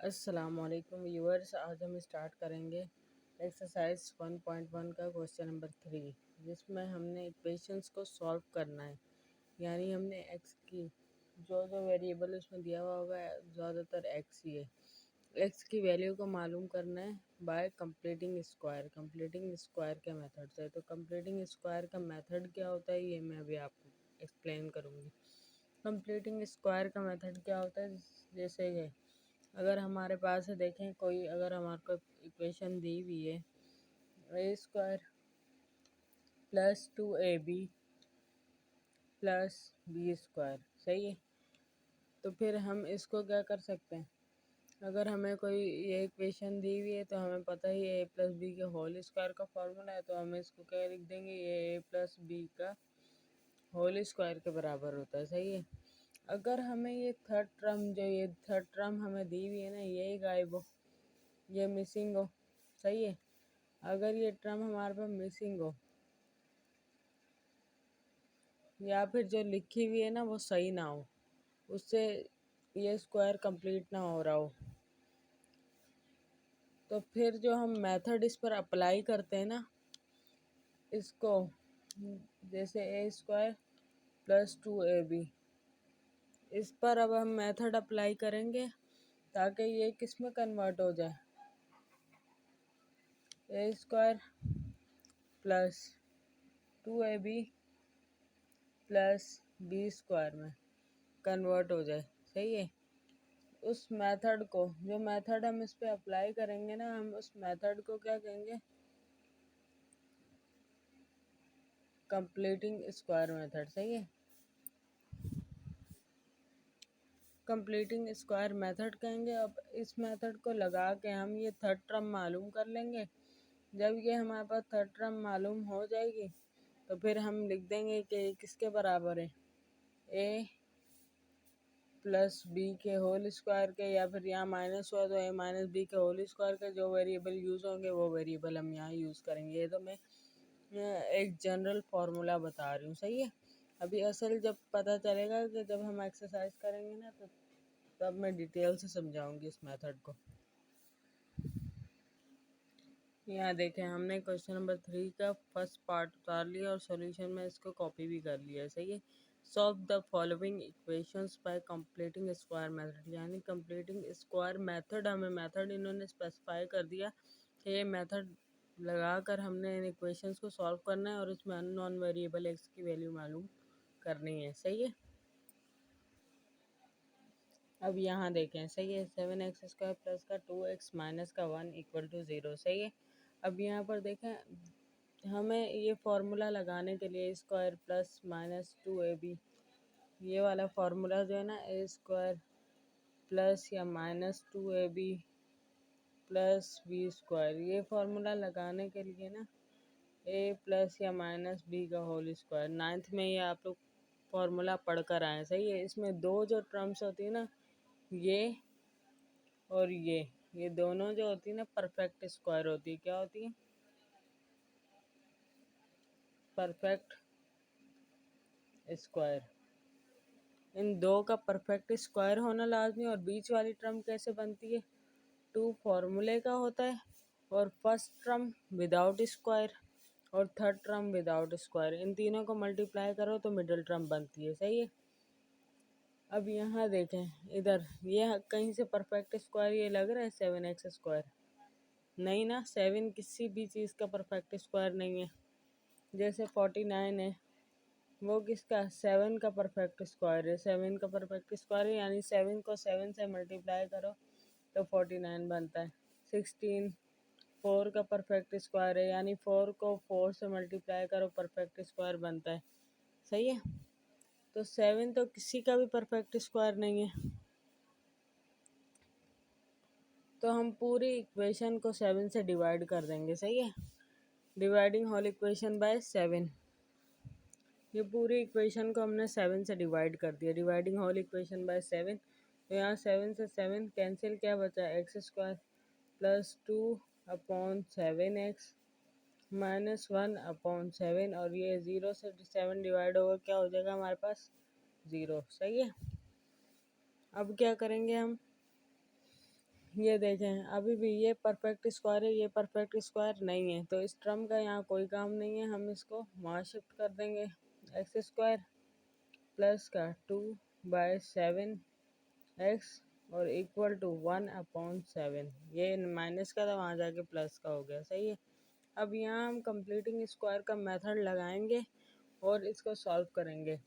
अस्सलामुअलैकुम व्यूअर्स। आज हम स्टार्ट करेंगे एक्सरसाइज 1.1 का क्वेश्चन नंबर 3, जिसमें हमने इक्वेशंस को सॉल्व करना है। यानी हमने एक्स की जो वेरिएबल उसमें दिया हुआ होगा, ज़्यादातर एक्स ही है। एक्स की वैल्यू को मालूम करना है बाय कंप्लीटिंग स्क्वायर के मेथड से। तो कंप्लीटिंग स्क्वायर का मेथड क्या होता है, ये मैं अभी आपको एक्सप्लेन करूँगी। कंप्लीटिंग स्क्वायर का मेथड क्या होता है, जैसे कि अगर हमारे पास है, देखें कोई अगर हमारे को इक्वेशन दी हुई है A square plus 2ab plus B square, सही है। तो फिर हम इसको क्या कर सकते हैं, अगर हमें कोई ये इक्वेशन दी हुई है तो हमें पता ही है ए प्लस बी के होल स्क्वायर का फॉर्मूला है, तो हम इसको क्या लिख देंगे, ये ए प्लस बी का होल स्क्वायर के बराबर होता है, सही है। अगर हमें ये थर्ड टर्म हमें दी हुई है ना, यही गायब हो, ये मिसिंग हो, सही है। अगर ये टर्म हमारे पास मिसिंग हो या फिर जो लिखी हुई है ना वो सही ना हो, उससे ये स्क्वायर कंप्लीट ना हो रहा हो, तो फिर जो हम मेथड इस पर अप्लाई करते हैं ना, इसको जैसे ए स्क्वायर प्लस 2ab, इस पर अब हम मेथड अप्लाई करेंगे ताकि ये किस में कन्वर्ट हो जाए, A square plus 2ab plus B square में कन्वर्ट हो जाए, सही है। उस मेथड को, जो मेथड हम इस पे अप्लाई करेंगे ना, हम उस मेथड को क्या कहेंगे, कंप्लीटिंग स्क्वायर मेथड, सही है। कंप्लीटिंग स्क्वायर मेथड कहेंगे। अब इस मेथड को लगा के हम ये थर्ड टर्म मालूम कर लेंगे। जब ये हमारे पास थर्ड टर्म मालूम हो जाएगी तो फिर हम लिख देंगे कि किसके बराबर है, ए प्लस बी के होल स्क्वायर के, या फिर यहाँ माइनस हुआ तो ए माइनस बी के होल स्क्वायर के। जो वेरिएबल यूज़ होंगे वो वेरिएबल हम यहाँ यूज़ करेंगे। ये तो मैं एक जनरल फार्मूला बता रही हूँ, सही है। अभी असल जब पता चलेगा कि जब हम एक्सरसाइज करेंगे ना, तो तब मैं डिटेल से समझाऊंगी इस मेथड को। यहाँ देखें, हमने क्वेश्चन नंबर 3 का फर्स्ट पार्ट उतार लिया और सॉल्यूशन में इसको कॉपी भी कर लिया है, सही है। Solve the following equations bye completing square method. यानी कंप्लीटिंग स्क्वायर मेथड, हमें मेथड इन्होंने स्पेसिफाई कर दिया कि ये मेथड लगाकर हमने इन इक्वेशंस को सॉल्व करना है और इसमें अननोन वेरिएबल एक्स की वैल्यू मालूम करनी है, सही है। अब यहाँ देखें, सही है, 7x स्क्वायर प्लस का 2x माइनस का 1 इक्वल टू 0, सही है। अब यहाँ पर देखें, हमें ये फार्मूला लगाने के लिए स्क्वायर प्लस माइनस 2ab, ये वाला फार्मूला जो है ना, ए स्क्वायर प्लस या minus 2ab plus B square, ये फार्मूला लगाने के लिए ना ए प्लस या माइनस बी का होल स्क्वायर, 9th में ये आप लोग फार्मूला पढ़ कर आए, सही है। इसमें दो जो टर्म्स होती है ना, ये और ये दोनों जो होती है ना परफेक्ट स्क्वायर होती है। क्या होती है? Perfect square. इन दो का परफेक्ट स्क्वायर होना लाजमी। और बीच वाली टर्म कैसे बनती है, टू फॉर्मूले का होता है, और फर्स्ट टर्म विदाउट स्क्वायर और थर्ड टर्म विदाउट स्क्वायर, इन तीनों को मल्टीप्लाई करो तो मिडिल टर्म बनती है, सही है। अब यहाँ देखें, इधर ये कहीं से परफेक्ट स्क्वायर ये लग रहा है 7x स्क्वायर, नहीं ना, 7 किसी भी चीज़ का परफेक्ट स्क्वायर नहीं है। जैसे 49 है, वो किसका, 7 का परफेक्ट स्क्वायर है, 7 का परफेक्ट स्क्वायर है, यानी 7 को 7 से मल्टीप्लाई करो तो 49 बनता है। 16 4 का परफेक्ट स्क्वायर है, यानी 4 को 4 से मल्टीप्लाई करो, परफेक्ट स्क्वायर बनता है, सही है। तो 7 तो किसी का भी परफेक्ट स्क्वायर नहीं है, तो हम पूरी इक्वेशन को 7 से डिवाइड कर देंगे, सही है। डिवाइडिंग होल इक्वेशन बाय 7, ये पूरी इक्वेशन को हमने 7 से डिवाइड कर दिया, डिवाइडिंग होल इक्वेशन बाय 7। तो यहाँ 7 से 7 कैंसिल, क्या बचा, x square plus 2/7x minus 1/7, और ये 0 से 7 डिवाइड होगा, क्या हो जाएगा हमारे पास, 0, सही है। अब क्या करेंगे हम, ये देखें अभी भी ये परफेक्ट स्क्वायर है, ये परफेक्ट स्क्वायर नहीं है, तो इस टर्म का यहाँ कोई काम नहीं है, हम इसको वहाँ शिफ्ट कर देंगे। एक्स स्क्वायर प्लस का 2/7 एक्स और इक्वल टू 1/7, ये माइनस का था वहाँ जाके प्लस का हो गया, सही है। अब यहाँ हम कंप्लीटिंग स्क्वायर का मेथड लगाएंगे और इसको सॉल्व करेंगे।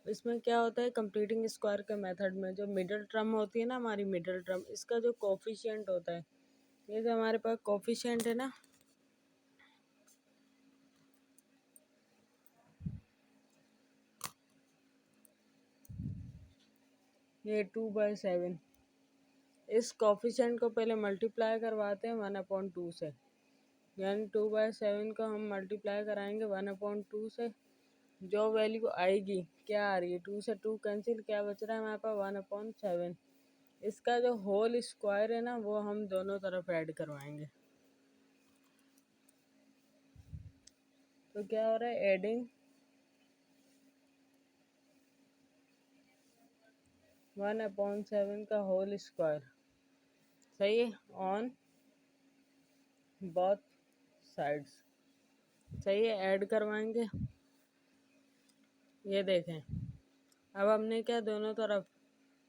इसमें क्या होता है, कंप्लीटिंग स्क्वायर के मेथड में जो मिडिल टर्म होती है ना, हमारी मिडिल टर्म, इसका जो कोफिशिएंट होता है, ये जो हमारे पास कोफिशिएंट है ना, ये 2/7, इस कोफिशिएंट को पहले मल्टीप्लाई करवाते हैं 1/2 से, यानी 2/7 को हम मल्टीप्लाई कराएंगे 1/2 से। जो वैल्यू आएगी, क्या आ रही है, 2 से 2 कैंसिल, क्या बच रहा है हमारे पास 1/7। इसका जो होल स्क्वायर है ना, वो हम दोनों तरफ ऐड करवाएंगे। तो क्या हो रहा है, एडिंग 1/7 का होल स्क्वायर, सही है, ऑन बोथ साइड्स, सही है, ऐड करवाएंगे। ये देखें अब हमने क्या दोनों तरफ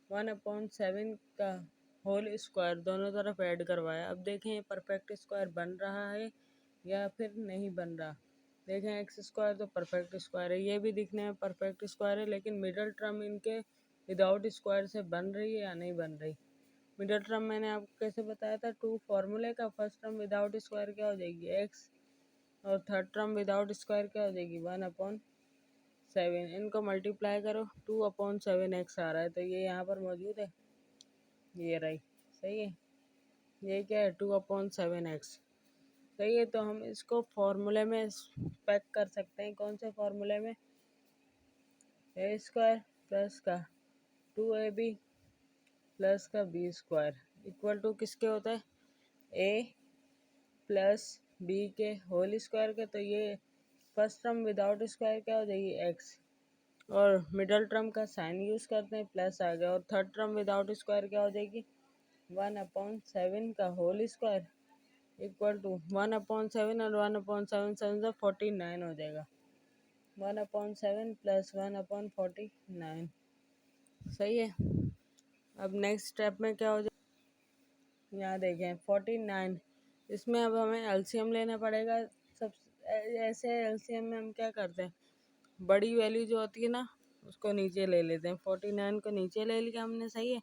1/7 का होल स्क्वायर दोनों तरफ ऐड करवाया। अब देखें ये परफेक्ट स्क्वायर बन रहा है या फिर नहीं बन रहा। देखें एक्स स्क्वायर तो परफेक्ट स्क्वायर है, ये भी दिखने में परफेक्ट स्क्वायर है, लेकिन मिडल टर्म इनके विदाउट स्क्वायर से बन रही है या नहीं बन रही। मिडल टर्म मैंने आपको कैसे बताया था, टू फॉर्मूले का, फर्स्ट टर्म विदाउट स्क्वायर क्या हो जाएगी एक्स, और थर्ड टर्म विदाउट स्क्वायर क्या हो जाएगी 1/7। इनको मल्टीप्लाई करो, 2/7 एक्स आ रहा है, तो ये यहाँ पर मौजूद है, ये रही, सही है। ये क्या है 2/7 एक्स, सही है। तो हम इसको फॉर्मूले में पैक कर सकते हैं, कौन से फॉर्मूले में, ए स्क्वायर प्लस का 2ab प्लस का बी स्क्वायर इक्वल टू किसके होता है, ए प्लस बी के होल स्क्वायर के। तो ये फर्स्ट टर्म विदाउट स्क्वायर क्या हो जाएगी एक्स, और मिडल टर्म का साइन यूज़ करते हैं, प्लस आ गया, और थर्ड टर्म विदाउट स्क्वायर क्या हो जाएगी 1/7 का होल स्क्वायर इक्वल टू 1/7, और 1/7 7 49 हो जाएगा, 1/7 प्लस 1/49, सही है। अब नेक्स्ट स्टेप में क्या हो जाए, यहाँ देखें 49, इसमें अब हमें एलसीएम लेना पड़ेगा। सब ऐसे एलसीएम में हम क्या करते हैं, बड़ी वैल्यू जो होती है ना उसको नीचे ले लेते हैं, 49 को नीचे ले लिया हमने, सही है।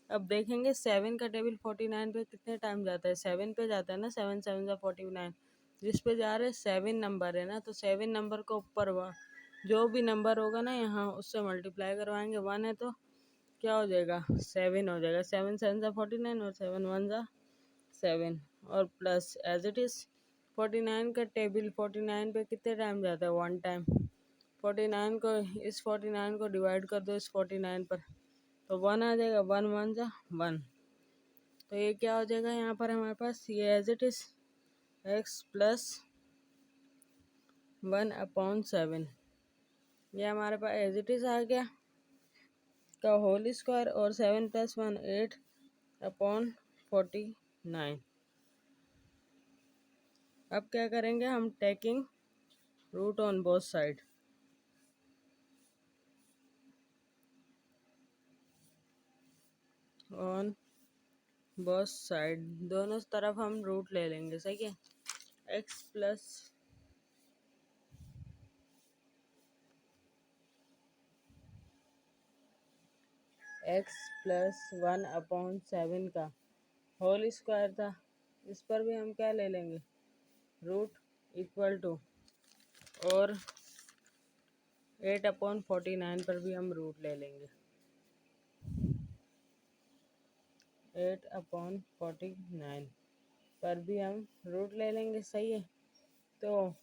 अब देखेंगे 7 का टेबल 49 पे कितने टाइम जाता है, 7 पे जाता है ना, 7 7 49, जिस पे जा रहे हैं 7 नंबर है ना, तो 7 नंबर को ऊपर जो भी नंबर होगा ना यहाँ उससे मल्टीप्लाई करवाएंगे, 1 है तो क्या हो जाएगा 7 हो जाएगा, 7 7 49 और 7 1 7, और प्लस एज इट इज़ 49 का टेबल 49 पे कितने टाइम जाता है, 1 टाइम। 49 को, इस 49 को डिवाइड कर दो इस 49 पर, तो 1 आ जाएगा, 1 1 1। तो ये क्या हो जाएगा यहाँ पर हमारे पास, ये as it is x plus 1/7, ये हमारे पास एज इट इज़ आ गया का होल स्क्वायर, और 7 + 1 8/49। अब क्या करेंगे हम, taking root on both side, on both side दोनों तरफ हम रूट ले लेंगे, सही है। एक्स प्लस 1/7 का होल स्क्वायर था, इस पर भी हम क्या ले लेंगे, रूट इक्वल टू, और 8/49 पर भी हम रूट ले लेंगे, 8/49 पर भी हम रूट ले लेंगे, सही है। तो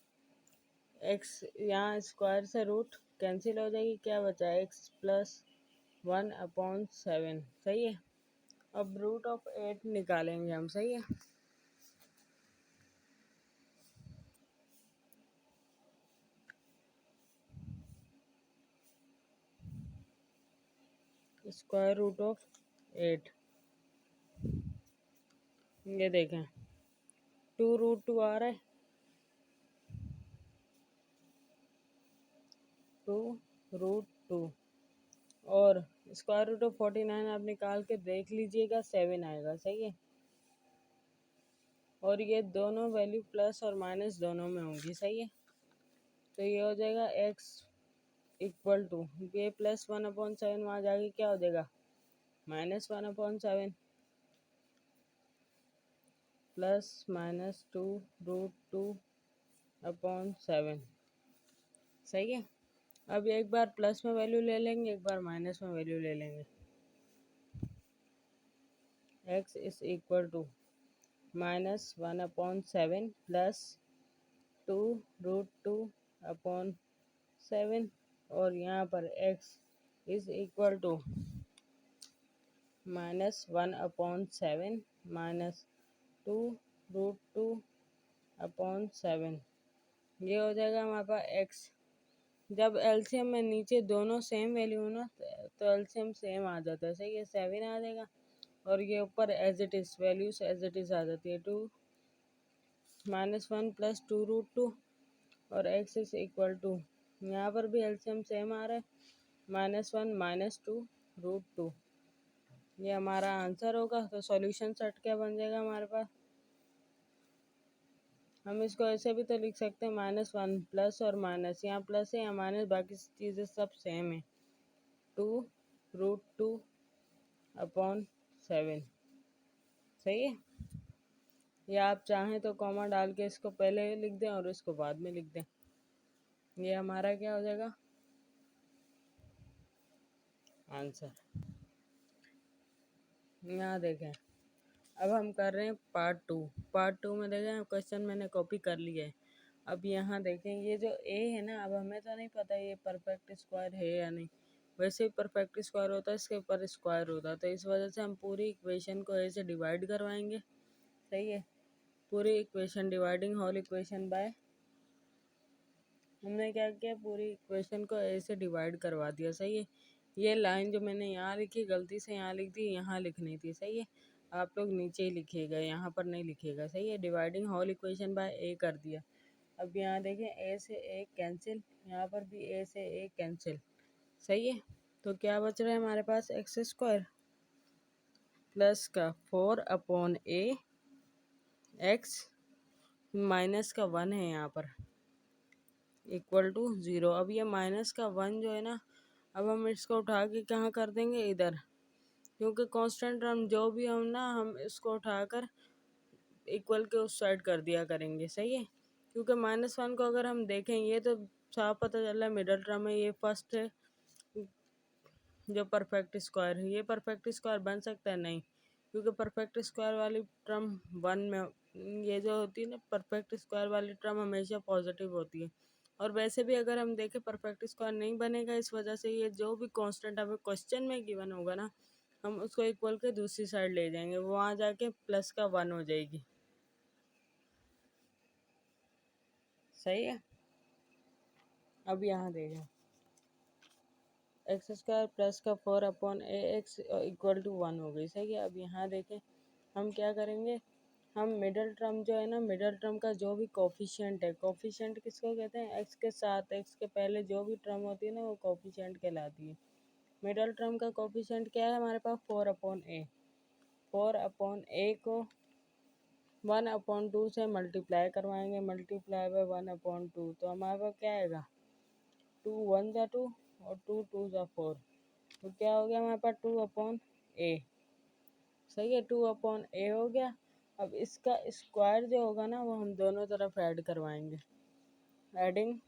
एक्स यहाँ स्क्वायर से रूट कैंसिल हो जाएगी, क्या बचा एक्स प्लस 1/7, सही है। अब रूट ऑफ 8 निकालेंगे हम, सही है। स्क्वायर रूट ऑफ 8, ये देखें 2√2 आ रहा है, 2√2 और स्क्वायर रूट ऑफ 49 आप निकाल के देख लीजिएगा 7 आएगा। सही है, और ये दोनों वैल्यू प्लस और माइनस दोनों में होंगी। सही है, तो ये हो जाएगा x इक्वल टू ये +1/7 वहाँ जाके क्या हो जाएगा -1/7 प्लस माइनस 2√2/7। सही है, अब एक बार प्लस में वैल्यू ले लेंगे, एक बार माइनस में वैल्यू ले लेंगे। x is equal to -1/7 plus 2√2/7 और यहाँ पर x is equal to -1/7 minus 2√2/7। ये हो जाएगा हमारे पास x। जब एलसीएम में नीचे दोनों सेम वैल्यू हो ना तो एलसीएम सेम आ जाता है। सही है, 7 आ जाएगा और ये ऊपर as it is values as it is आ जाती है 2 -1 प्लस 2√2 और x इज इक्वल टू यहाँ पर भी एलसीएम सेम आ रहा है -1 माइनस 2√2। ये हमारा आंसर होगा। तो सॉल्यूशन सेट क्या बन जाएगा हमारे पास, हम इसको ऐसे भी तो लिख सकते हैं -1 प्लस और माइनस, यहाँ प्लस है यहाँ माइनस, बाकी चीज़ें सब सेम है 2√2/7। सही है, या आप चाहें तो कॉमा डाल के इसको पहले लिख दें और इसको बाद में लिख दें। ये हमारा क्या हो जाएगा आंसर। यहाँ देखें, अब हम कर रहे हैं पार्ट 2 में देखें क्वेश्चन मैंने कॉपी कर लिया है। अब यहाँ देखें ये जो ए है ना, अब हमें तो नहीं पता ये परफेक्ट स्क्वायर है या नहीं। वैसे ही परफेक्ट स्क्वायर होता है इसके ऊपर स्क्वायर होता है, तो इस वजह से हम पूरी इक्वेशन को ए से डिवाइड करवाएंगे। सही है, पूरी equation dividing whole equation by, हमने क्या किया पूरी इक्वेशन को ए से डिवाइड करवा दिया। सही है, ये लाइन जो मैंने यहाँ लिखी गलती से यहाँ लिख दी, यहाँ लिखनी थी। सही है, आप लोग नीचे ही लिखिएगा, यहाँ पर नहीं लिखिएगा। सही है, डिवाइडिंग होल इक्वेशन बाय ए कर दिया। अब यहाँ देखें ए से ए कैंसिल, यहाँ पर भी ए से ए कैंसिल। सही है, तो क्या बच रहा है हमारे पास x² प्लस का 4/a, x माइनस का 1 है यहाँ पर इक्वल टू 0। अब ये माइनस का 1 जो है ना, अब हम इसको उठा के कहाँ कर देंगे इधर, क्योंकि कांस्टेंट टर्म जो भी हम ना हम इसको उठाकर इक्वल के उस साइड कर दिया करेंगे। सही है, क्योंकि -1 को अगर हम देखें ये तो साफ पता चल रहा है मिडल टर्म है, ये फर्स्ट है जो परफेक्ट स्क्वायर है। ये परफेक्ट स्क्वायर बन सकता है नहीं, क्योंकि परफेक्ट स्क्वायर वाली टर्म 1 में, ये जो होती है ना परफेक्ट स्क्वायर वाली टर्म हमेशा पॉजिटिव होती है। और वैसे भी अगर हम देखें परफेक्ट स्क्वायर नहीं बनेगा, इस वजह से ये जो भी कांस्टेंट हमें क्वेश्चन में गिवन होगा ना, हम उसको इक्वल के दूसरी साइड ले जाएंगे, वो वहाँ जाके प्लस का 1 हो जाएगी। सही है, अब यहाँ देखें x² प्लस का 4/ax इक्वल टू 1 हो गई। सही है, अब यहाँ देखें हम क्या करेंगे, हम मिडल टर्म जो है ना, मिडल टर्म का जो भी कोफिशिएंट है, कोफिशिएंट किसको कहते हैं, x के साथ x के पहले जो भी टर्म होती है ना वो कोफिशिएंट कहलाती है। मिडल टर्म का कोफिशिएंट क्या है हमारे पास 4/a, 4/a को 1/2 से मल्टीप्लाई करवाएंगे, मल्टीप्लाई बाय 1/2, तो हमारे पास क्या आएगा 2 1 जा 2 और 2 2 जा 4, तो क्या हो गया हमारे पास 2/a। सही है, 2/a हो गया। अब इसका स्क्वायर जो होगा ना वो हम दोनों तरफ ऐड करवाएंगे, एडिंग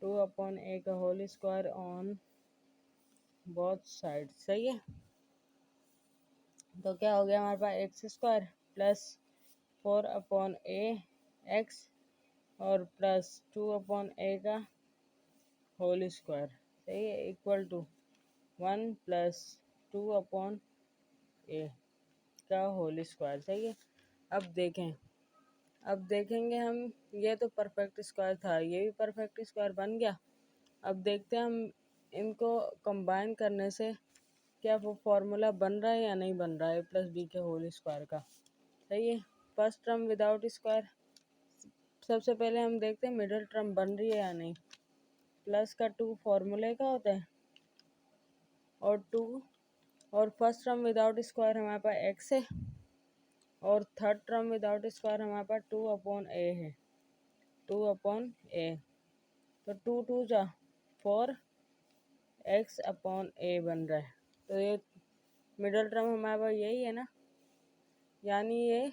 2/a का whole square on both side. सही है, तो क्या हो गया हमारे पास x² प्लस 4/a x और प्लस 2/a का होल स्क्वायर। सही है, इक्वल टू 1 प्लस 2/a का होल स्क्वायर। सही है, अब देखेंगे हम, ये तो परफेक्ट स्क्वायर था, ये भी परफेक्ट स्क्वायर बन गया। अब देखते हैं हम इनको कंबाइन करने से क्या वो फॉर्मूला बन रहा है या नहीं बन रहा है प्लस बी के होल स्क्वायर का। सही है। फर्स्ट टर्म विदाउट स्क्वायर, सबसे पहले हम देखते हैं मिडिल टर्म बन रही है या नहीं। प्लस का 2 फॉर्मूले का होता है और 2, और फर्स्ट टर्म विदाउट स्क्वायर हमारे पास एक्स है और थर्ड टर्म विदाउट स्क्वायर हमारे पास 2/a है, 2/a। तो 2 जा 4 x/a बन रहा है। तो ये मिडिल टर्म हमारे पास यही है ना, यानी ये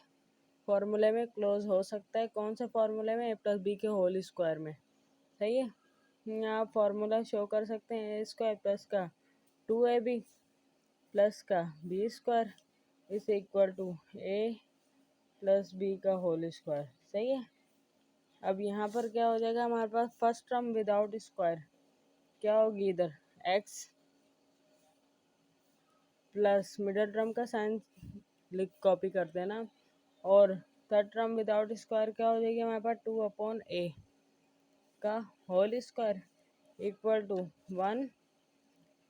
फॉर्मूले में क्लोज हो सकता है। कौन से फॉर्मूले में, a प्लस बी के होल स्क्वायर में। सही है। यहाँ फॉर्मूला शो कर सकते हैं ए स्क्वायर प्लस का 2ab प्लस का B square is equal to a plus b का होल स्क्वायर। सही है। अब यहाँ पर क्या हो जाएगा हमारे पास, फर्स्ट टर्म विदाउट स्क्वायर क्या होगी, इधर x प्लस मिडिल टर्म का साइन लिख कॉपी कर देना, और थर्ड टर्म विदाउट स्क्वायर क्या हो जाएगी हमारे पास 2/a का whole square equal to 1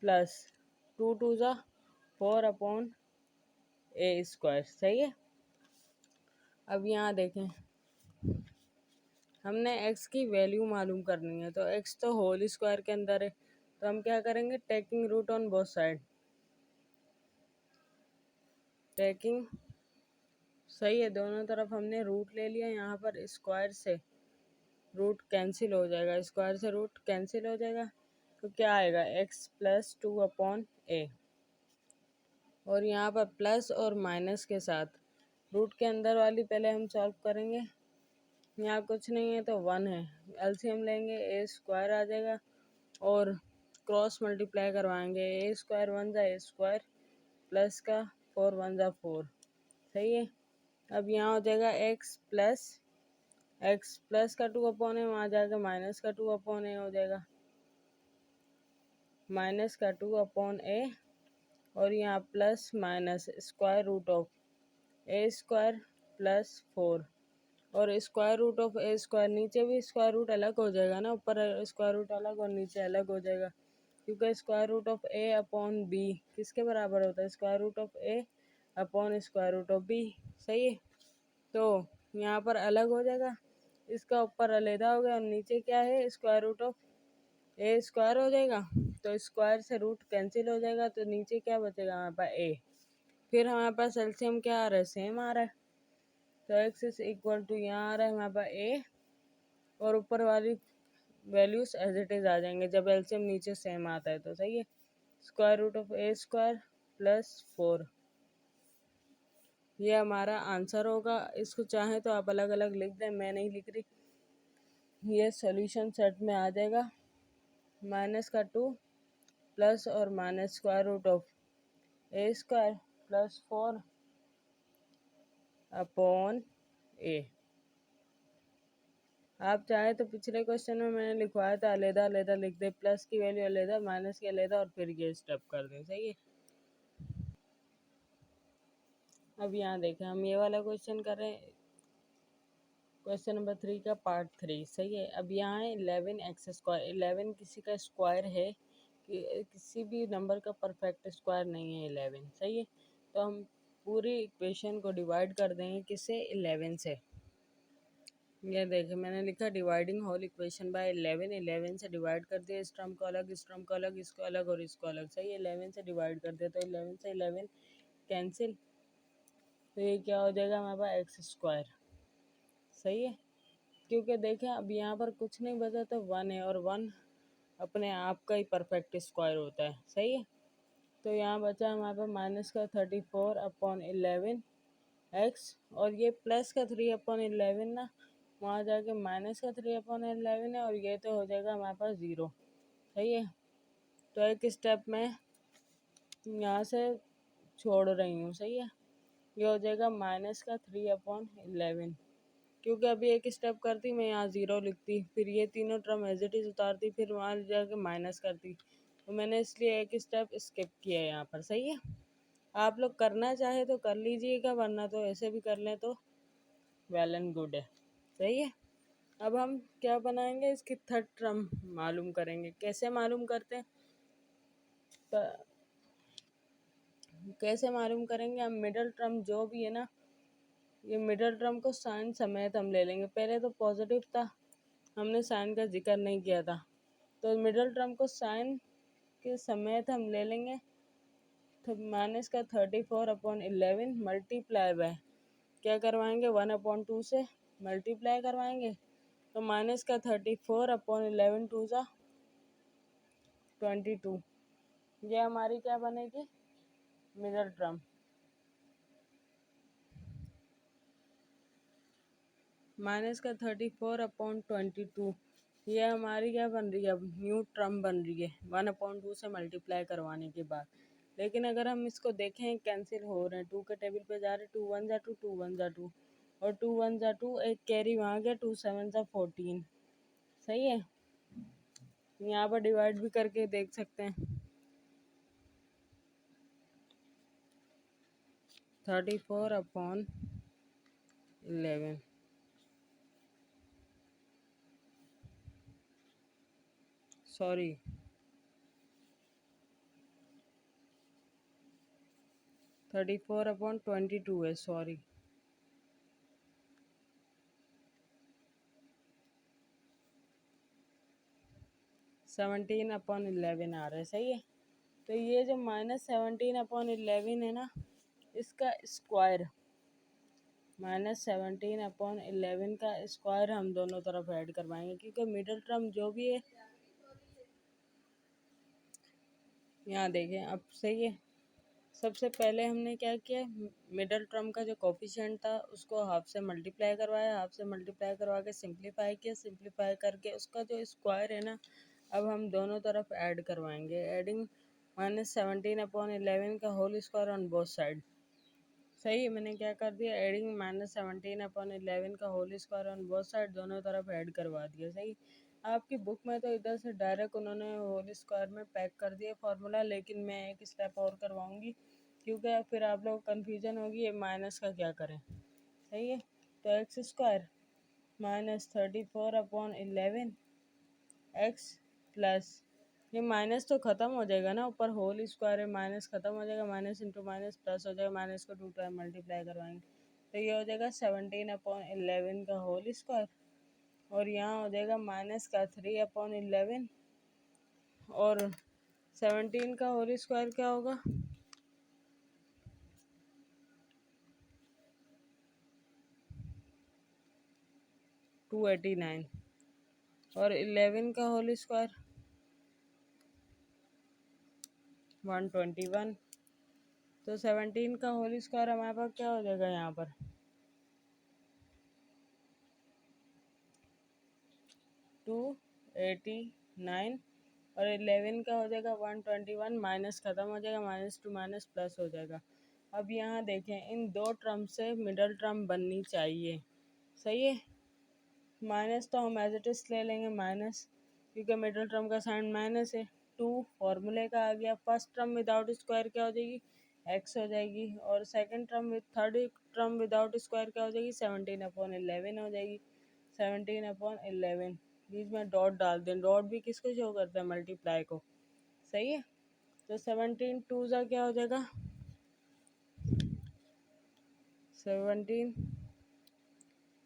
plus 2 जा 4/a स्क्वायर। सही है। अब यहाँ देखें, हमने x की वैल्यू मालूम करनी है, तो x तो होल स्क्वायर के अंदर है, तो हम क्या करेंगे, taking root on both side, taking. सही है, दोनों तरफ हमने रूट ले लिया। यहाँ पर स्क्वायर से रूट कैंसिल हो जाएगा, स्क्वायर से रूट कैंसिल हो जाएगा, तो क्या आएगा, x प्लस 2/a। और यहाँ पर प्लस और माइनस के साथ रूट के अंदर वाली पहले हम सॉल्व करेंगे। यहाँ कुछ नहीं है तो 1 है, एलसीएम लेंगे ए स्क्वायर आ जाएगा और क्रॉस मल्टीप्लाई करवाएंगे, ए स्क्वायर 1 जा ए स्क्वायर प्लस का 4 1 जा 4। सही है। अब यहाँ हो जाएगा x प्लस का 2/a, वहाँ जाएगा माइनस का 2/a हो जाएगा, माइनस का 2/a, और यहाँ plus minus square root of A square plus 4, और square root of A square, नीचे भी स्क्वायर रूट अलग हो जाएगा ना, ऊपर स्क्वायर रूट अलग और नीचे अलग हो जाएगा, क्योंकि square root of a upon b किसके बराबर होता है, square root of a upon square root of b। सही है। तो यहाँ पर अलग हो जाएगा, इसका ऊपर अलहदा हो गया और नीचे क्या है, square root of A square हो जाएगा, तो स्क्वायर से रूट कैंसिल हो जाएगा, तो नीचे क्या बचेगा हमारे पास a। फिर हमारे पास एलसीएम क्या आ रहा है, सेम आ रहा है, तो x इज इक्वल टू यहाँ आ रहा है हमारे पास a, और ऊपर वाली वैल्यूज एज इट इज आ जाएंगे जब एलसीएम नीचे सेम आता है। तो सही है, square root of A square plus 4, ये हमारा आंसर होगा। इसको चाहे तो आप अलग अलग लिख दें, मैं नहीं लिख रही, ये सॉल्यूशन सेट में आ जाएगा। माइनस का 2 प्लस और minus square root of A square plus 4 upon A. आप चाहे तो पिछले क्वेश्चन में मैंने लिखवाया था अलहदा अलहदा लिख दे, प्लस की वैल्यू अलहदा, माइनस की अलहदा, और फिर ये स्टेप कर दें। सही है। अब यहाँ देखें, हम ये वाला क्वेश्चन कर रहे हैं, क्वेश्चन नंबर 3 का पार्ट 3। सही है। अब यहाँ है 11x स्क्वायर, 11 किसी का स्क्वायर है, कि किसी भी नंबर का परफेक्ट स्क्वायर नहीं है 11। सही है। तो हम पूरी इक्वेशन को डिवाइड कर देंगे किससे, 11 से। ये देखिए मैंने लिखा डिवाइडिंग होल इक्वेशन बाय 11, 11 से डिवाइड कर दिया, इस टर्म को अलग, इस टर्म को अलग, इसको अलग और इसको अलग। सही है। 11 से डिवाइड कर दिया, तो 11 से 11 कैंसिल, तो ये क्या हो जाएगा हमारे पास एक्स स्क्वायर। सही है। क्योंकि देखें अब यहाँ पर कुछ नहीं बचा, तो 1 है, और 1 अपने आप का ही परफेक्ट स्क्वायर होता है। सही है। तो यहाँ बचा हमारे पास माइनस का 34/11 एक्स, और ये प्लस का 3/11 ना, वहाँ जाके माइनस का 3/11 है, और ये तो हो जाएगा हमारे पास 0। सही है। तो एक स्टेप में यहाँ से छोड़ रही हूँ। सही है। ये हो जाएगा माइनस का 3/11, क्योंकि अभी एक स्टेप करती मैं यहाँ 0 लिखती, फिर ये तीनों टर्म एज इट इज उतारती, फिर वहाँ जाके माइनस करती, तो मैंने इसलिए एक स्टेप स्किप किया है यहाँ पर। सही है। आप लोग करना चाहे तो कर लीजिएगा, वरना तो ऐसे भी कर लें तो वेल एंड गुड है। सही है। अब हम क्या बनाएंगे, इसकी थर्ड टर्म मालूम करेंगे। कैसे मालूम करते हैं, कैसे मालूम करेंगे? हम मिडल टर्म जो भी है ना, ये मिडल टर्म को साइन समेत हम ले लेंगे। पहले तो पॉजिटिव था, हमने साइन का जिक्र नहीं किया था, तो मिडल टर्म को साइन के समेत हम ले लेंगे। तो माइनस का 34/11 मल्टीप्लाई बाय क्या करवाएंगे, 1/2 से मल्टीप्लाई करवाएंगे। तो माइनस का 34/11 टू सा 22, ये हमारी क्या बनेगी, मिडल टर्म। माइनस का 34/22, ये हमारी क्या बन रही है, अब न्यू टर्म बन रही है 1/2 से मल्टीप्लाई करवाने के बाद। लेकिन अगर हम इसको देखें, कैंसिल हो रहे हैं, 2 के टेबल पे जा रहे, 2 1 जा 2, 2 1 जा 2, और 2 1 जा 2, एक कैरी वहाँ गया, 2 7 जा 14। सही है, यहाँ पर डिवाइड भी करके देख सकते हैं। 34/11, सॉरी 34/22 है, सॉरी। 17/11 आ रहा है, सही है। तो ये जो -17/11 है ना, इसका स्क्वायर, -17/11 का स्क्वायर हम दोनों तरफ ऐड करवाएंगे, क्योंकि मिडल टर्म जो भी है, यहाँ देखें अब सही है। सबसे पहले हमने क्या किया, मिडल टर्म का जो कोफिशिएंट था उसको हाफ से मल्टीप्लाई करवाया, हाफ से मल्टीप्लाई करवा के सिंप्लीफाई किया, सिंप्लीफाई करके उसका जो स्क्वायर है ना, अब हम दोनों तरफ ऐड करवाएंगे। एडिंग -17/11 का whole square on both side. सही है, मैंने क्या कर दिया, एडिंग -17/11 का whole square on both side, दोनों तरफ ऐड करवा दिया। सही, आपकी बुक में तो इधर से डायरेक्ट उन्होंने होल स्क्वायर में पैक कर दिया फार्मूला, लेकिन मैं एक स्टेप और करवाऊंगी, क्योंकि फिर आप लोग कन्फ्यूजन होगी ये माइनस का क्या करें। सही है, तो एक्स स्क्वायर -34/11 एक्स प्लस, ये माइनस तो ख़त्म हो जाएगा ना, ऊपर होल स्क्वायर है, माइनस ख़त्म हो जाएगा, माइनस इंटू माइनस प्लस हो जाएगा, माइनस को 2 टाइम मल्टीप्लाई करवाएंगे, तो ये हो जाएगा 17/11 का होल स्क्वायर, और यहाँ हो जाएगा माइनस का 3/11, और 17 का होल स्क्वायर क्या होगा, 289, और 11 का होल स्क्वायर 121। तो 17 का होल स्क्वायर हमारे पास क्या हो जाएगा, यहाँ पर 289, और 11 का हो जाएगा 121, माइनस ख़त्म हो जाएगा, माइनस टू माइनस प्लस हो जाएगा। अब यहाँ देखें, इन दो टर्म से मिडल टर्म बननी चाहिए। सही है, माइनस तो हम एज इट इज़ ले लेंगे माइनस, क्योंकि मिडल टर्म का साइन माइनस है। 2 फॉर्मूले का आ गया। फर्स्ट टर्म विदाउट स्क्वायर क्या हो जाएगी, एक्स हो जाएगी, और second term third term without square क्या हो जाएगी, 17/11 हो जाएगी। 17/11, बीच में डॉट डाल दें, डॉट भी किसको शो करता है, मल्टीप्लाई को। सही है, तो 17 टू ज़ा क्या हो जाएगा, 17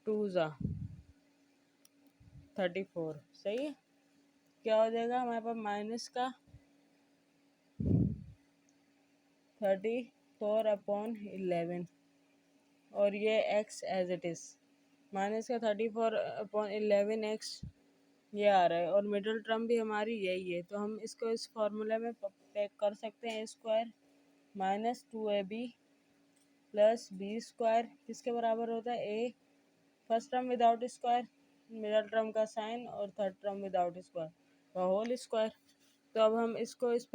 टू ज़ा 34। सही है, क्या हो जाएगा हमारे पास, माइनस का 34/11, और ये x as it is, minus का 34/11 x ये आ रहा है, और मिडल टर्म भी हमारी यही है, तो हम इसको इस फॉर्मूले में पैक कर सकते हैं। Square -2ab plus B square किसके बराबर होता है, a first term without square, middle term का साइन, और थर्ड टर्म विदाउट स्क्वायर का होल स्क्वायर। तो अब हम इसको इस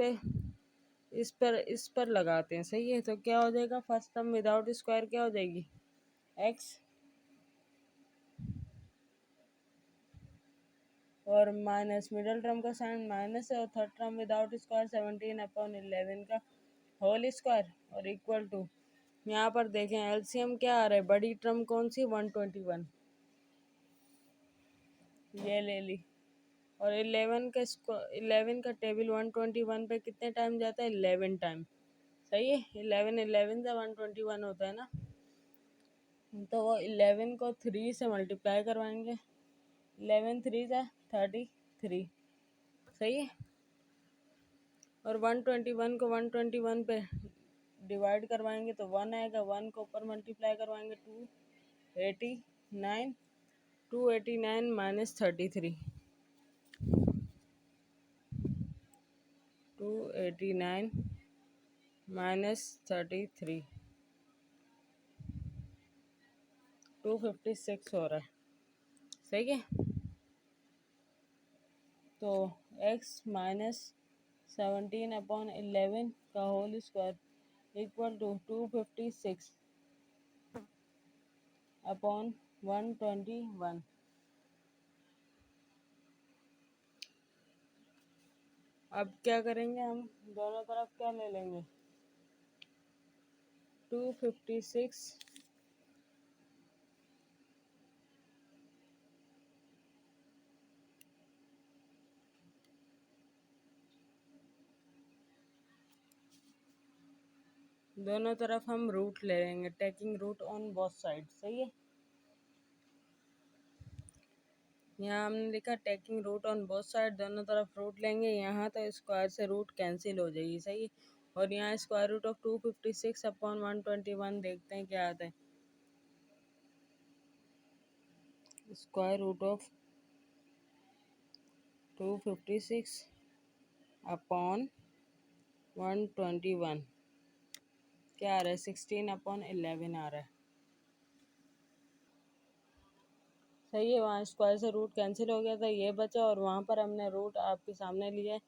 पर लगाते हैं। सही है, तो क्या हो जाएगा, फर्स्ट टर्म विदाउट स्क्वायर क्या हो जाएगी, x, और माइनस मिडल टर्म का साइन माइनस है, और थर्ड टर्म विदाउट स्क्वायर 17/11 का होल स्क्वायर, और इक्वल टू, यहाँ पर देखें एलसीएम क्या आ रहा है, बड़ी टर्म कौन सी, 121, ये ले ली, और 11 का टेबल 121 पे कितने टाइम जाता है, 11 टाइम। सही है। 11 11 से 121 होता है ना, तो वो 11 को 3 से मल्टीप्लाई करवाएंगे। 11 3 से 33, सही है। और 121 को 121 पे डिवाइड करवाएंगे तो 1 आएगा। 1 को ऊपर मल्टीप्लाई करवाएंगे 289, 289 माइनस 33, 289 माइनस 33, 256 हो रहा है, सही है। तो x माइनस 17/11 का होल स्क्वायर इक्वल टू 256/121। अब क्या करेंगे, हम दोनों तरफ क्या ले लेंगे, 256 दोनों तरफ हम रूट ले लेंगे, taking root on both side, सही है। यहाँ हमने लिखा taking root on both side, दोनों तरफ रूट लेंगे। यहाँ तो स्क्वायर से रूट कैंसिल हो जाएगी, सही है। और यहाँ स्क्वायर रूट ऑफ 256/121 देखते हैं क्या आता है। स्क्वायर रूट ऑफ 256/121 क्या आ रहा है, 16/11 आ रहा है, सही है। वहाँ स्क्वायर से रूट कैंसिल हो गया था, ये बचा। और वहाँ पर हमने रूट आपके सामने लिया है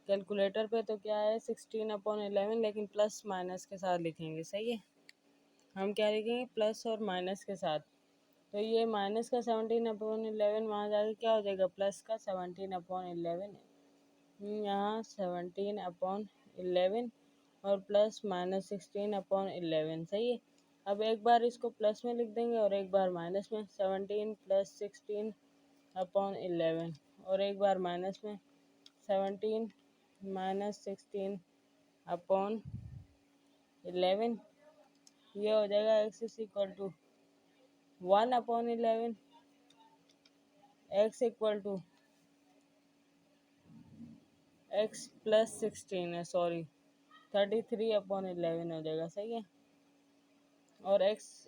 कैलकुलेटर पे, तो क्या है 16/11, लेकिन प्लस माइनस के साथ लिखेंगे, सही है। हम क्या लिखेंगे, प्लस और माइनस के साथ। तो ये माइनस का 17/11 वहाँ जाके क्या हो जाएगा, प्लस का 17/11। यहाँ 17/11 और प्लस माइनस 16/11, सही है। अब एक बार इसको प्लस में लिख देंगे और एक बार माइनस में, 17 प्लस 16/11, और एक बार माइनस में 17 माइनस 16/11। ये हो जाएगा x is equal to 1/11, x equal to x plus 16 है, सॉरी 33/11 हो जाएगा, सही है। और x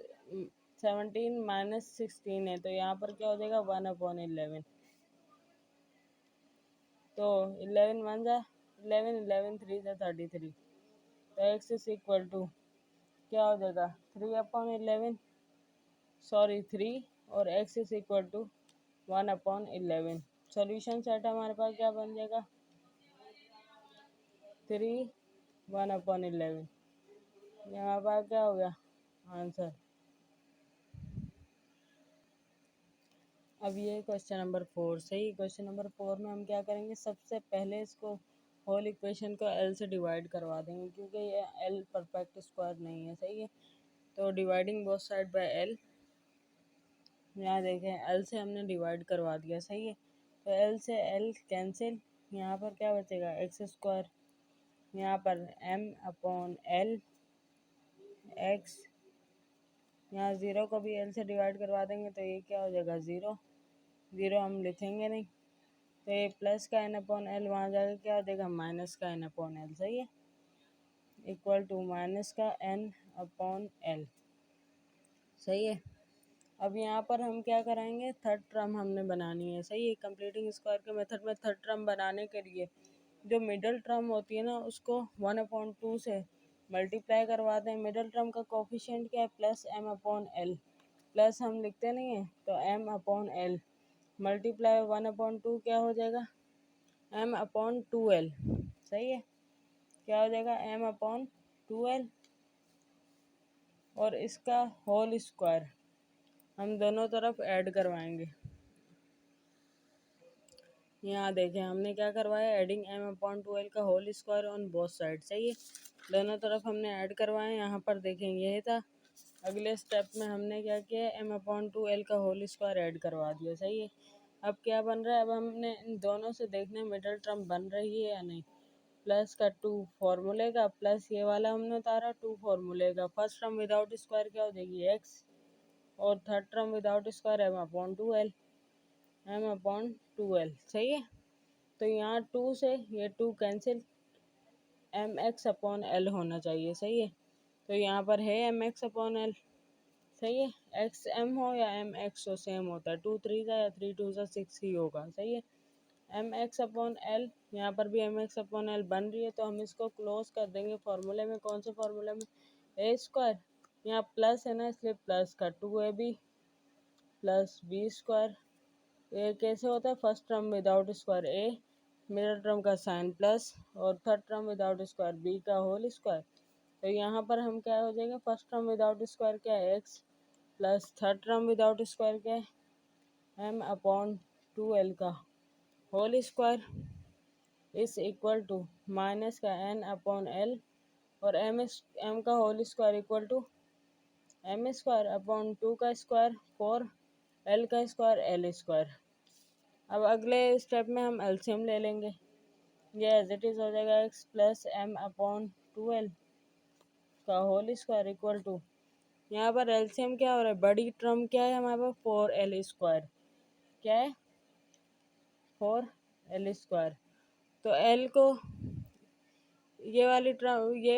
17 माइनस 16 है, तो यहाँ पर क्या हो जाएगा 1/11। तो 11 1 जा 11, 11 3 जा 33, तो x इज इक्वल टू क्या हो जाएगा 3/11, सॉरी 3, और x is equal to 1/11। Solution set हमारे पास क्या बन जाएगा, 3 1/11। यहाँ पर क्या हो गया आंसर। अब ये क्वेश्चन नंबर 4, सही। क्वेश्चन नंबर 4 में हम क्या करेंगे, सबसे पहले इसको होल इक्वेशन को एल से डिवाइड करवा देंगे, क्योंकि ये एल परफेक्ट स्क्वायर नहीं है, सही है। तो dividing both side by L, यहाँ देखें एल से हमने डिवाइड करवा दिया, सही है। तो एल से एल कैंसिल, यहाँ पर क्या बचेगा एक्स स्क्वायर, यहाँ पर m/l x, यहाँ ज़ीरो को भी एल से डिवाइड करवा देंगे तो ये क्या हो जाएगा ज़ीरो, ज़ीरो हम लिखेंगे नहीं, तो ये प्लस का n/l वहाँ जाकर क्या हो जाएगा माइनस का n/l, सही है, इक्वल टू माइनस का n/l, सही है। अब यहाँ पर हम क्या कराएंगे, थर्ड टर्म हमने बनानी है, सही है। कंप्लीटिंग स्क्वायर के मेथड में थर्ड टर्म बनाने के लिए जो मिडल टर्म होती है ना, उसको 1/2 से मल्टीप्लाई करवाते हैं। मिडल टर्म का कोफिशिएंट क्या है, प्लस m/l, प्लस हम लिखते नहीं है, तो m/l मल्टीप्लाई 1/2 क्या हो जाएगा m/2l, सही है। क्या हो जाएगा m/2l, और इसका होल स्क्वायर हम दोनों तरफ ऐड करवाएंगे। यहाँ देखें हमने क्या करवाया, एडिंग m/2l का whole square on both side, सही है। दोनों तरफ हमने ऐड करवाए। यहाँ पर देखें यही था। अगले स्टेप में हमने क्या किया, m/2l का होल स्क्वायर ऐड करवा दिया, सही है। अब क्या बन रहा है, अब हमने इन दोनों से देखना है मिडल टर्म बन रही है या नहीं। प्लस का 2 फॉर्मूले का, प्लस ये वाला हमने उतारा 2 फॉर्मूले का। फर्स्ट टर्म विदाउट स्क्वायर क्या हो जाएगी x, और third term without square m/2l, m/2l। सही है। तो यहाँ 2 से ये 2 कैंसिल, mx/l होना चाहिए। सही है। तो यहाँ पर है mx/l। सही है। एक्स एम हो या एम एक्स हो सेम होता है, 2 3 या 3 2 6 ही होगा। सही है। mx/l, यहाँ पर भी mx/l बन रही है, तो हम इसको क्लोज कर देंगे फॉर्मूले में। कौन से फॉर्मूले में? ए स्क्वायर, यहाँ प्लस है ना इसलिए प्लस का 2ab प्लस बी स्क्वायर। ये कैसे होता है? First term without square a, middle term का साइन प्लस, और third term without square B का होल स्क्वायर। तो यहाँ पर हम क्या हो जाएगा? फर्स्ट टर्म विदाउट स्क्वायर क्या है? X, plus third term without square क्या है? m/2l का whole square is equal to minus का n/l, और m का whole square equal to m square upon 2 का स्क्वायर 4, l का स्क्वायर l स्क्वायर। अब अगले स्टेप में हम एलसीएम ले लेंगे। ये एज इट इज़ हो जाएगा x प्लस m/2l का होल स्क्वायर इक्वल टू, यहाँ पर एलसीएम क्या हो रहा है? बड़ी टर्म क्या है हमारे पास? 4l square. क्या है? 4l square. तो l को, ये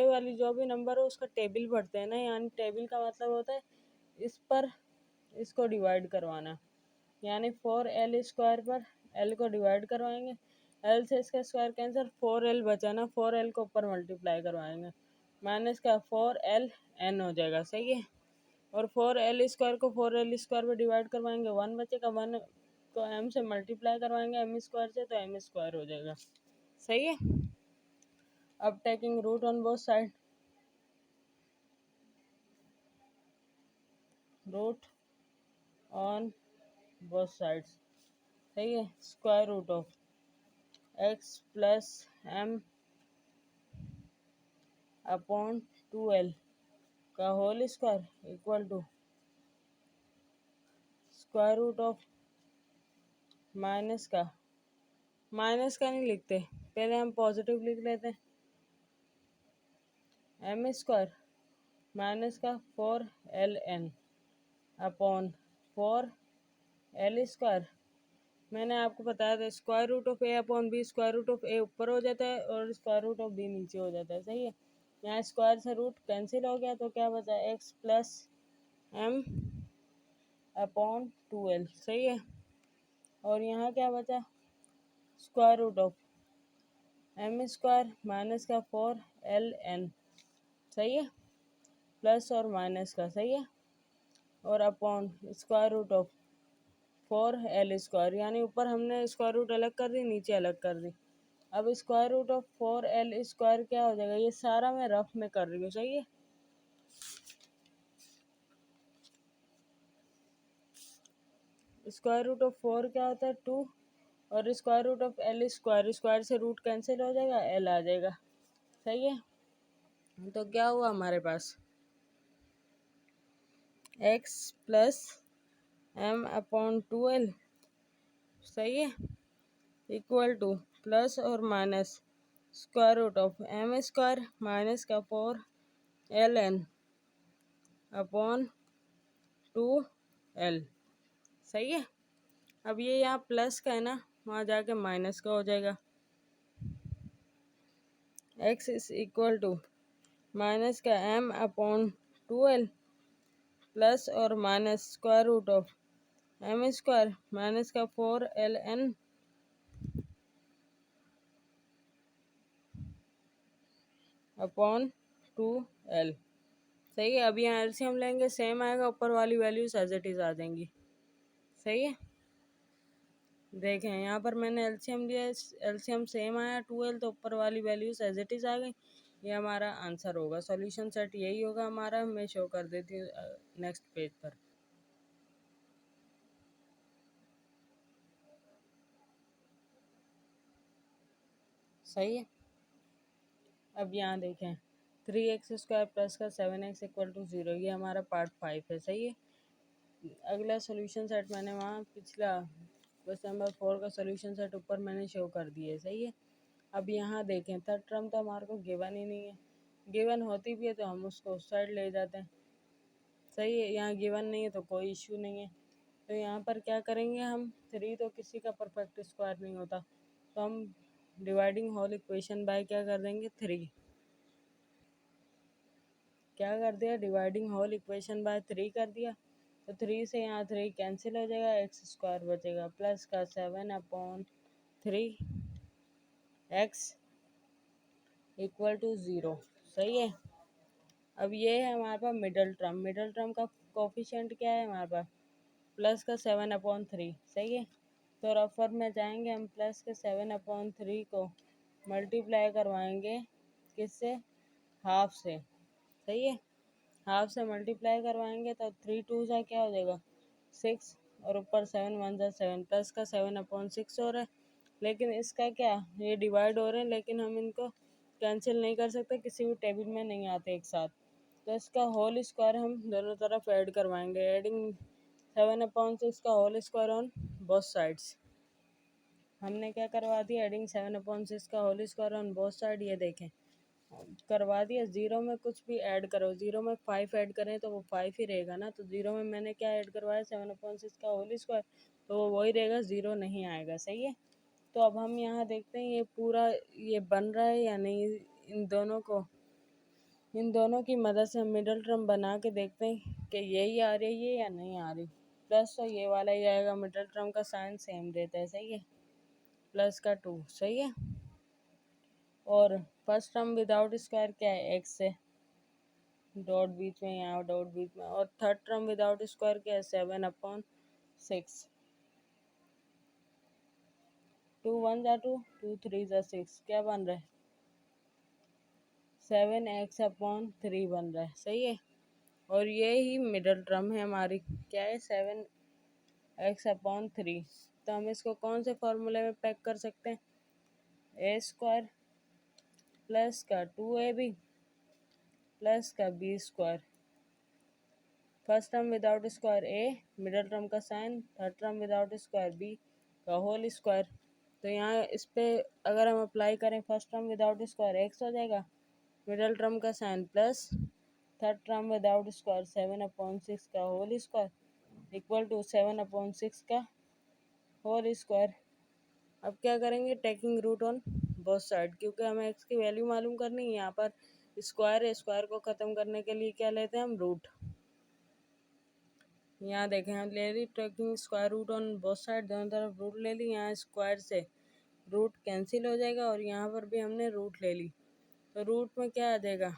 वाली जो भी नंबर हो उसका टेबल पढ़ते हैं ना, यानी टेबल का मतलब होता है इस पर इसको डिवाइड करवाना, यानी 4l स्क्वायर पर l को डिवाइड करवाएंगे। l से इसका स्क्वायर कैंसिल, 4l बचा ना, 4l को ऊपर मल्टीप्लाई करवाएंगे, माइनस का 4ln हो जाएगा। सही है। और 4l स्क्वायर को 4l स्क्वायर पर डिवाइड करवाएंगे, 1 बचेगा, 1 को m से मल्टीप्लाई करवाएंगे m स्क्वायर से, तो m स्क्वायर हो जाएगा। सही है। अब taking root on both side, root on both sides. सही है। Square root of x plus m upon 2l का whole square equal to square root of minus का नहीं लिखते, पहले हम पॉजिटिव लिख लेते हैं, m स्क्वायर माइनस का 4ln अपॉन 4l स्क्वायर। मैंने आपको बताया था square root of A upon B, square root of A ऊपर हो जाता है और स्क्वायर रूट ऑफ बी नीचे हो जाता है। सही है। यहाँ स्क्वायर से रूट कैंसिल हो गया, तो क्या बचा? X plus m upon 2l। सही है। और यहाँ क्या बचा? Square root of m square minus का 4ln। सही है। प्लस और माइनस का। सही है। और upon square root of 4l square, यानी ऊपर हमने स्क्वायर रूट अलग कर दी, नीचे अलग कर दी। अब square root of 4l square क्या हो जाएगा? ये सारा मैं रफ में कर रही हूँ। सही है। स्क्वायर रूट ऑफ 4 क्या होता है? 2, और square root of l square, square से रूट कैंसिल हो जाएगा, l आ जाएगा। सही है। तो क्या हुआ हमारे पास? x plus m/2l। सही है। इक्वल टू प्लस और minus square root of m square minus का 4ln अपॉन 2l। सही है। अब ये यहाँ प्लस का है ना, वहाँ जाके माइनस का हो जाएगा। x is equal to minus का m/2l प्लस और minus square root of m square minus का 4ln अपॉन 2l। सही है। अब यहाँ एलसीएम लेंगे, सेम आएगा, ऊपर वाली वैल्यूज एज इट इज आ जाएंगी। सही है। देखें यहाँ पर मैंने एलसीएम लिया, एलसीएम सेम आया 2l, तो ऊपर वाली वैल्यूज एज इट इज आ गई। ये हमारा आंसर होगा। सॉल्यूशन सेट यही होगा हमारा। मैं शो कर देती हूँ नेक्स्ट पेज पर। सही है। अब यहाँ देखें 3x स्क्वायर प्लस का 7x इक्वल टू 0, ये हमारा पार्ट 5 है। सही है। अगला सॉल्यूशन सेट मैंने वहाँ पिछला क्वेश्चन नंबर 4 का सॉल्यूशन सेट ऊपर मैंने शो कर दिया है। सही है। अब यहाँ देखें थर्ड टर्म तो हमारे को गिवन ही नहीं है, गिवन होती भी है तो हम उसको उस साइड ले जाते हैं, सही है। यहाँ गिवन नहीं है तो कोई इश्यू नहीं है। तो यहाँ पर क्या करेंगे हम, 3 तो किसी का परफेक्ट स्क्वायर नहीं होता, तो हम डिवाइडिंग होल इक्वेशन बाय क्या कर देंगे, 3। क्या कर दिया, डिवाइडिंग होल इक्वेशन बाय 3 कर दिया। तो 3 से यहाँ 3 कैंसिल हो जाएगा, एक्स स्क्वायर बचेगा प्लस का 7/3 एक्स इक्वल टू 0, सही है। अब ये है हमारे पास मिडल टर्म, मिडल टर्म का कोफिशिएंट क्या है हमारे पास, प्लस का 7/3, सही है। तो रफर में जाएंगे हम, प्लस के 7/3 को मल्टीप्लाई करवाएंगे किससे, हाफ से, सही है। हाफ से मल्टीप्लाई करवाएंगे तो 3 2 सा क्या हो जाएगा 6, और ऊपर 7 1 सा 7, प्लस का 7/6 हो रहा है। लेकिन इसका क्या, ये डिवाइड हो रहे हैं लेकिन हम इनको कैंसिल नहीं कर सकते, किसी भी टेबल में नहीं आते एक साथ। तो इसका होल स्क्वायर हम दोनों तरफ ऐड करवाएंगे, एडिंग 7/6 का whole square on both sides. हमने क्या करवा दिया, एडिंग 7/6 का whole square on both side, ये देखें करवा दिया। जीरो में कुछ भी ऐड करो, जीरो में 5 ऐड करें तो वो 5 ही रहेगा ना, तो जीरो में मैंने क्या ऐड करवाया 7/6 का होल स्क्वायर, तो वो वही रहेगा, जीरो नहीं आएगा, सही है। तो अब हम यहाँ देखते हैं ये पूरा ये बन रहा है या नहीं, इन दोनों की मदद से हम मिडल टर्म बना के देखते हैं कि यही आ रही है या नहीं आ रही। प्लस तो ये वाला ही आएगा, मिडल टर्म का साइन सेम रहता है, सही है, प्लस का 2, सही है। और फर्स्ट टर्म विदाउट स्क्वायर क्या है, एक्स है, डॉट बीच में, यहाँ डॉट बीच में। और थर्ड टर्म विदाउट स्क्वायर क्या है, 7/6, 2 1 जा 2, 2 3 जा 6, क्या बन रहा है 7x/3 बन रहा है, सही है। और ये ही मिडल टर्म है हमारी, क्या है 7x/3। तो हम इसको कौन से फॉर्मूले में पैक कर सकते हैं, ए स्क्वायर प्लस का 2ab प्लस का B square, first term without square A, middle term का sign, third term without square B का होल स्क्वायर। तो यहाँ इस पे अगर हम अप्लाई करें, first term without square X हो जाएगा, मिडल टर्म का sign plus third term without square 7/6 का होल स्क्वायर इक्वल टू 7/6 का होल स्क्वायर। अब क्या करेंगे, taking root on both side, क्योंकि हमें एक्स की वैल्यू मालूम करनी है। यहाँ पर स्क्वायर है, स्क्वायर को ख़त्म करने के लिए क्या लेते हैं हम, रूट। यहाँ देखें हम ले ली taking square root on both side, दोनों तरफ रूट ले ली। यहाँ स्क्वायर से रूट कैंसिल हो जाएगा और यहाँ पर भी हमने रूट ले ली, तो रूट में क्या आ जाएगा,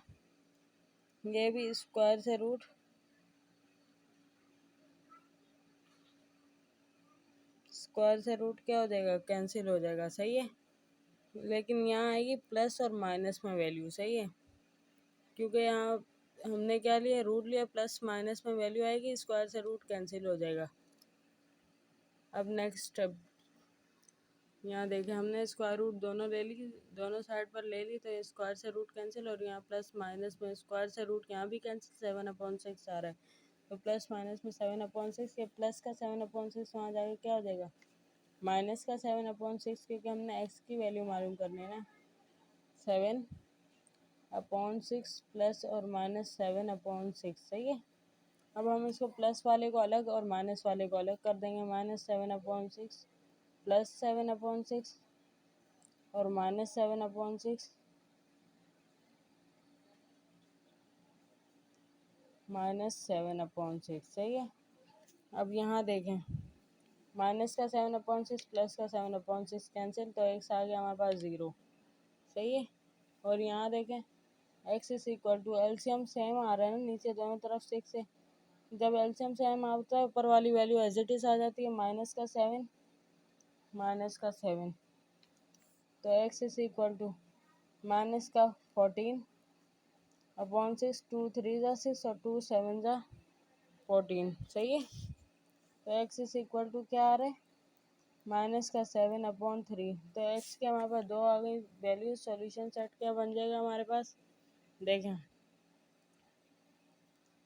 ये भी स्क्वायर से रूट, स्क्वायर से रूट क्या हो जाएगा, कैंसिल हो जाएगा, सही है। लेकिन यहाँ आएगी प्लस और माइनस में वैल्यू, सही है, क्योंकि यहाँ हमने क्या लिया, रूट लिया, प्लस माइनस में वैल्यू आएगी, स्क्वायर से रूट कैंसिल हो जाएगा। अब नेक्स्ट स्टेप, यहाँ देखें हमने स्क्वायर रूट दोनों ले ली, दोनों साइड पर ले ली, तो ये स्क्वायर से रूट कैंसिल, और यहाँ प्लस माइनस में स्क्वायर से रूट यहाँ भी कैंसिल, 7/6 आ रहा है, तो प्लस माइनस में 7/6, ये प्लस का 7/6 वहाँ जाके क्या हो जाएगा, माइनस का 7/6, क्योंकि हमने एक्स की वैल्यू मालूम करनी है ना, 7/6 प्लस और माइनस 7/6, सही है। अब हम इसको प्लस वाले को अलग और माइनस वाले को अलग कर देंगे, -7/6 प्लस 7/6 और -7/6 -7/6, सही है। अब यहाँ देखें, माइनस का 7/6 प्लस का 7/6 कैंसिल, तो एक्स आ गया हमारे पास 0, सही है। और यहाँ देखें X is equal to, LCM same आ रहा है ना, नीचे दोनों तरफ 6 है, जब एलसीएम सेम आता है ऊपर वाली वैल्यू एज इट इज आ जाती है, -7, तो एक्स इज इक्वल टू -14/6, 2 3 जा 6 और 2 7 जा 14, सही है। तो एक्स इज इक्वल टू क्या आ रहा है, -7/3। तो एक्स के हमारे पास दो आ गई वैल्यू, सॉल्यूशन सेट क्या बन जाएगा हमारे पास, देखें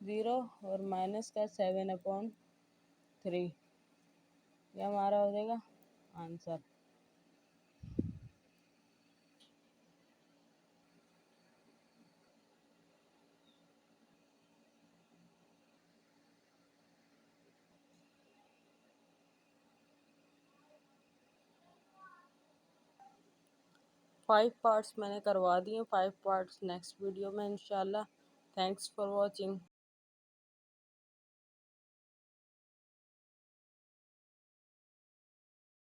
0 और -7/3, ये हमारा हो जाएगा आंसर। 5 पार्ट्स मैंने करवा दिए, 5 पार्ट्स नेक्स्ट वीडियो में इंशाल्लाह। Thanks for watching.